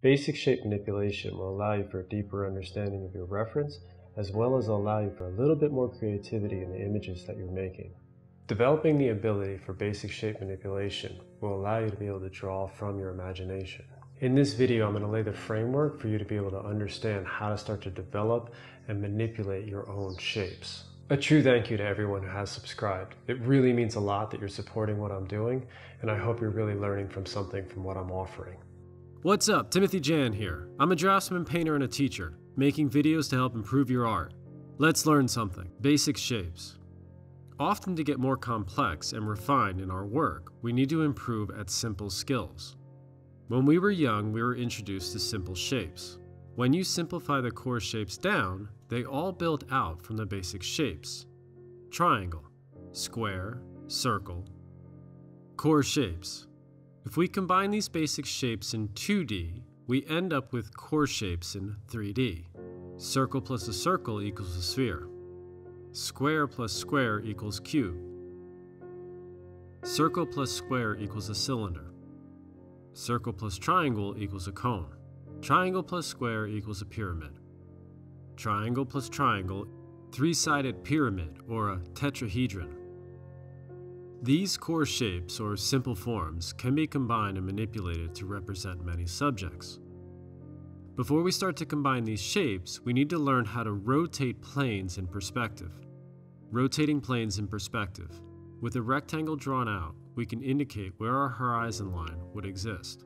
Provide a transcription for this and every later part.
Basic shape manipulation will allow you for a deeper understanding of your reference, as well as allow you for a little bit more creativity in the images that you're making. Developing the ability for basic shape manipulation will allow you to be able to draw from your imagination. In this video, I'm going to lay the framework for you to be able to understand how to start to develop and manipulate your own shapes. A true thank you to everyone who has subscribed. It really means a lot that you're supporting what I'm doing, and I hope you're really learning from something from what I'm offering. What's up, Timothy Jan here. I'm a draftsman, painter, and a teacher, making videos to help improve your art. Let's learn something. Basic shapes. Often to get more complex and refined in our work, we need to improve at simple skills. When we were young, we were introduced to simple shapes. When you simplify the core shapes down, they all build out from the basic shapes. Triangle, square, circle. Core shapes. If we combine these basic shapes in 2D, we end up with core shapes in 3D. Circle plus a circle equals a sphere. Square plus square equals cube. Circle plus square equals a cylinder. Circle plus triangle equals a cone. Triangle plus square equals a pyramid. Triangle plus triangle, three-sided pyramid or a tetrahedron. These core shapes, or simple forms, can be combined and manipulated to represent many subjects. Before we start to combine these shapes, we need to learn how to rotate planes in perspective. Rotating planes in perspective. With a rectangle drawn out, we can indicate where our horizon line would exist.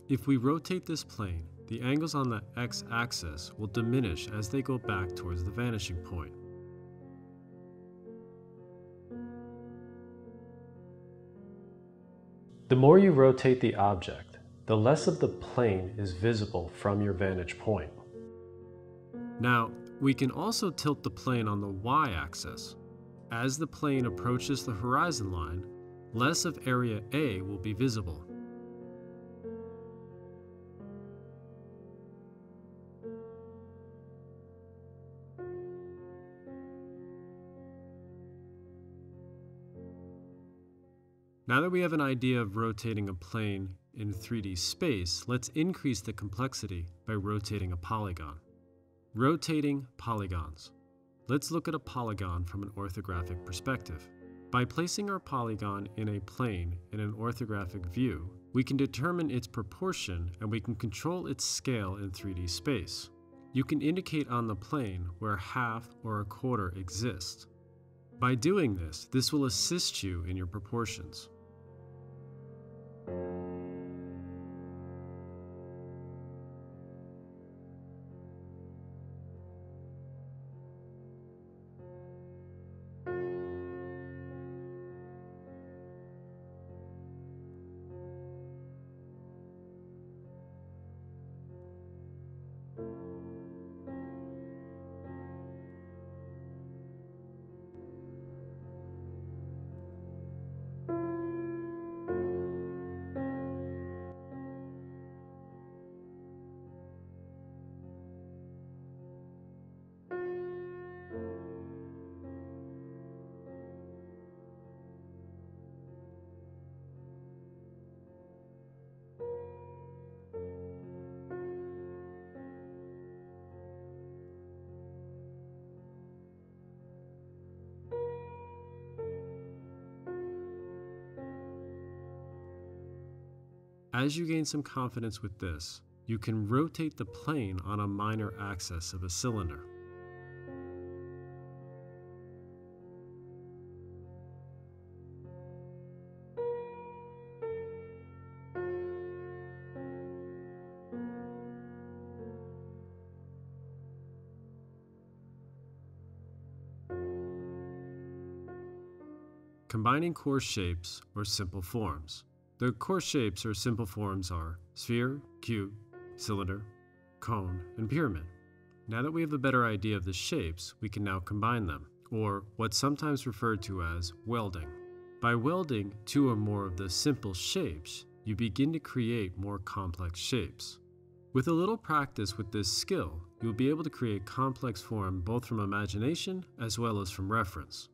If we rotate this plane, the angles on the x-axis will diminish as they go back towards the vanishing point. The more you rotate the object, the less of the plane is visible from your vantage point. Now, we can also tilt the plane on the y-axis. As the plane approaches the horizon line, less of area A will be visible. Now that we have an idea of rotating a plane in 3D space, let's increase the complexity by rotating a polygon. Rotating polygons. Let's look at a polygon from an orthographic perspective. By placing our polygon in a plane in an orthographic view, we can determine its proportion and we can control its scale in 3D space. You can indicate on the plane where half or a quarter exist. By doing this, this will assist you in your proportions. As you gain some confidence with this, you can rotate the plane on a minor axis of a cylinder. Combining core shapes or simple forms. The core shapes or simple forms are sphere, cube, cylinder, cone, and pyramid. Now that we have a better idea of the shapes, we can now combine them, or what's sometimes referred to as welding. By welding two or more of the simple shapes, you begin to create more complex shapes. With a little practice with this skill, you'll be able to create complex form both from imagination as well as from reference.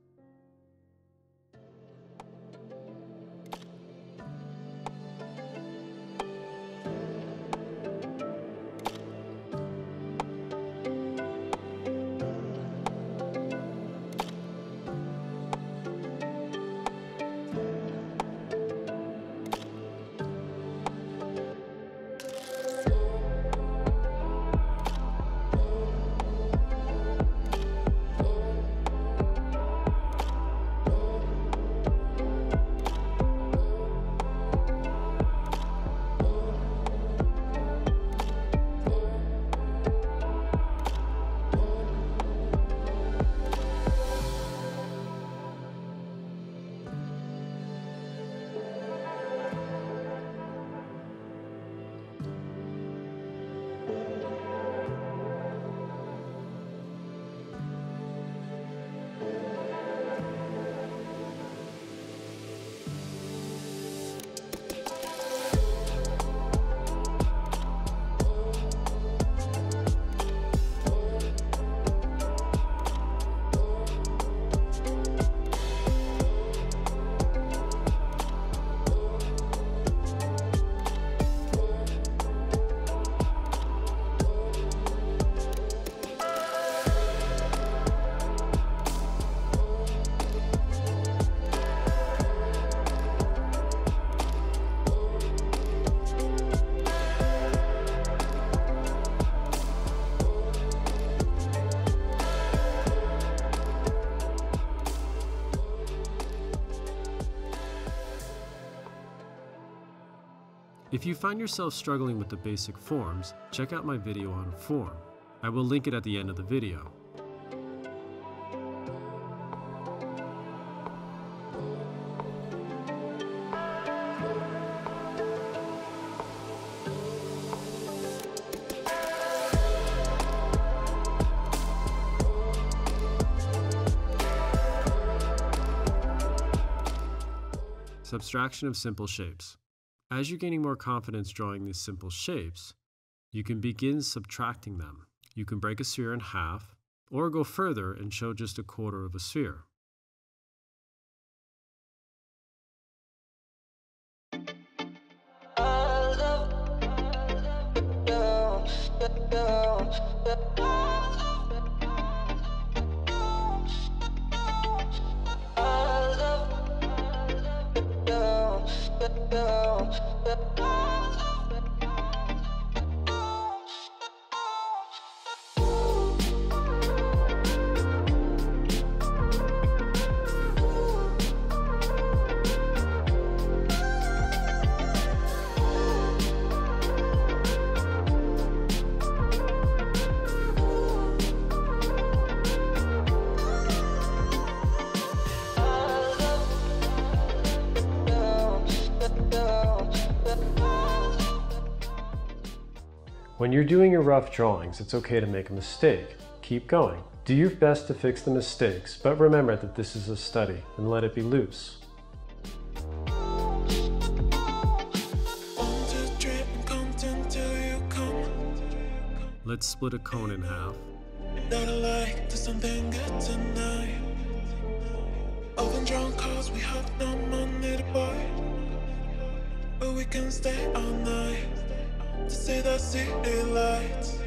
If you find yourself struggling with the basic forms, check out my video on form. I will link it at the end of the video. Subtraction of simple shapes. As you're gaining more confidence drawing these simple shapes, you can begin subtracting them. You can break a sphere in half, or go further and show just a quarter of a sphere. When you're doing your rough drawings, it's okay to make a mistake. Keep going. Do your best to fix the mistakes, but remember that this is a study and let it be loose. Let's split a cone in half. Overdrawn cause we have no money to buy, but we can stay all night to see the city lights.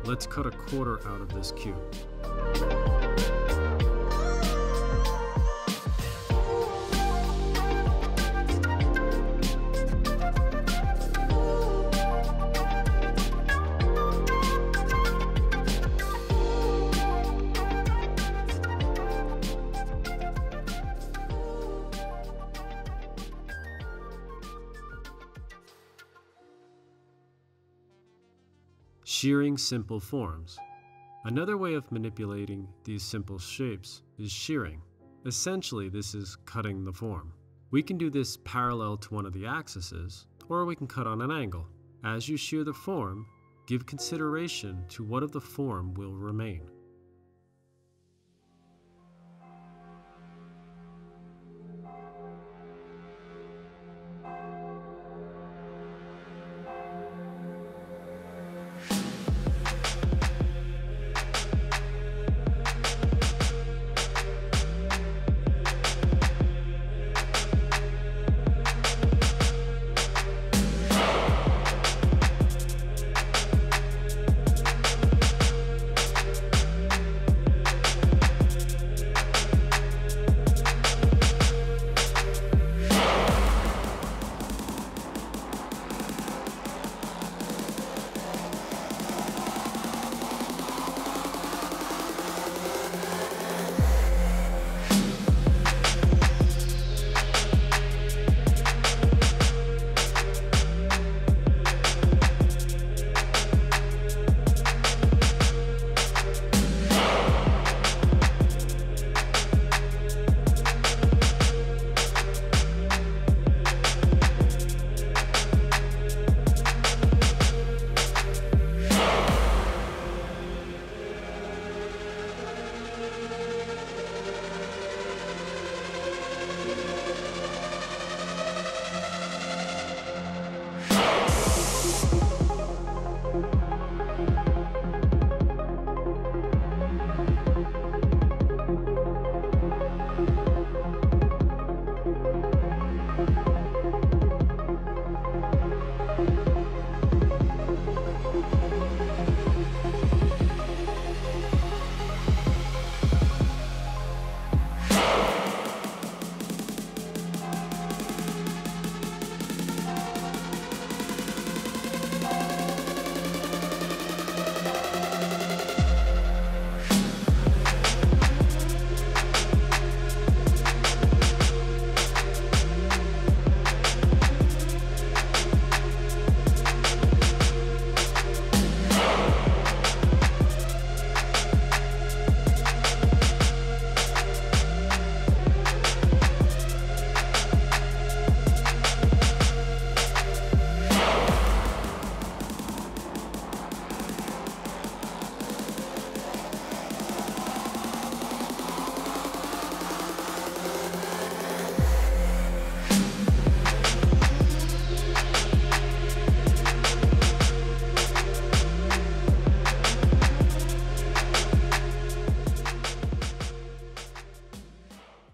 Let's cut a quarter out of this cube. Shearing simple forms. Another way of manipulating these simple shapes is shearing. Essentially, this is cutting the form. We can do this parallel to one of the axes, or we can cut on an angle. As you shear the form, give consideration to what of the form will remain.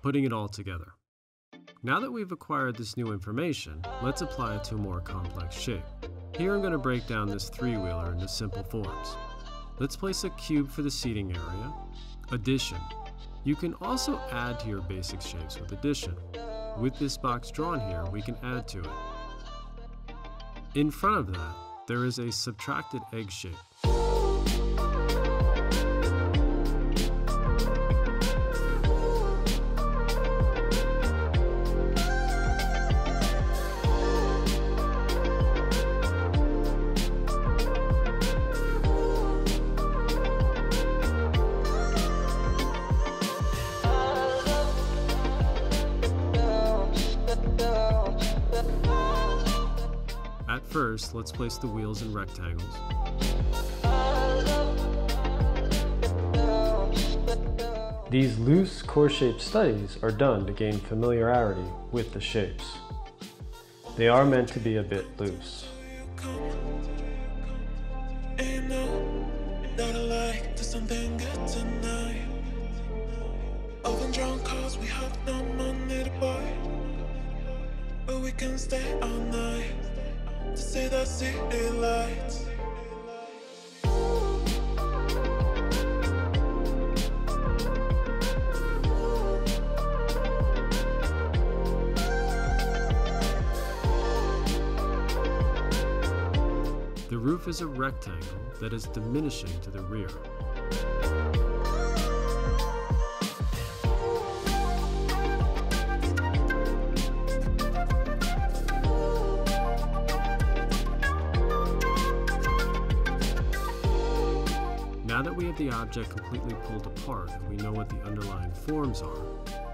putting it all together. Now that we've acquired this new information, let's apply it to a more complex shape. Here I'm going to break down this three-wheeler into simple forms. Let's place a cube for the seating area. Addition. You can also add to your basic shapes with addition. With this box drawn here, we can add to it. In front of that, there is a subtracted egg shape. At first, let's place the wheels in rectangles. These loose core-shaped studies are done to gain familiarity with the shapes. They are meant to be a bit loose. And know that I like to something good tonight. Often drunk cause we have no money to buy, but we can stay all night to see the city lights. The roof is a rectangle that is diminishing to the rear. Now that we have the object completely pulled apart and we know what the underlying forms are,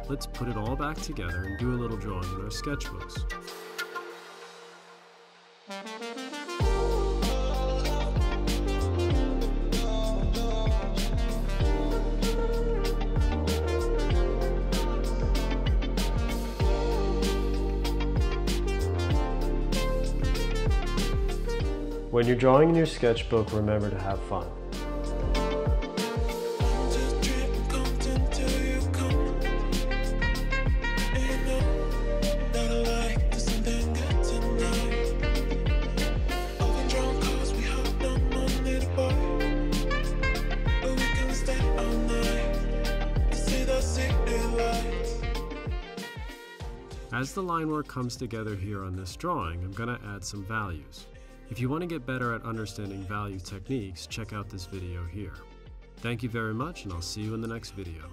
let's put it all back together and do a little drawing in our sketchbooks. When you're drawing in your sketchbook, remember to have fun. As the line work comes together here on this drawing, I'm going to add some values. If you want to get better at understanding value techniques, check out this video here. Thank you very much, and I'll see you in the next video.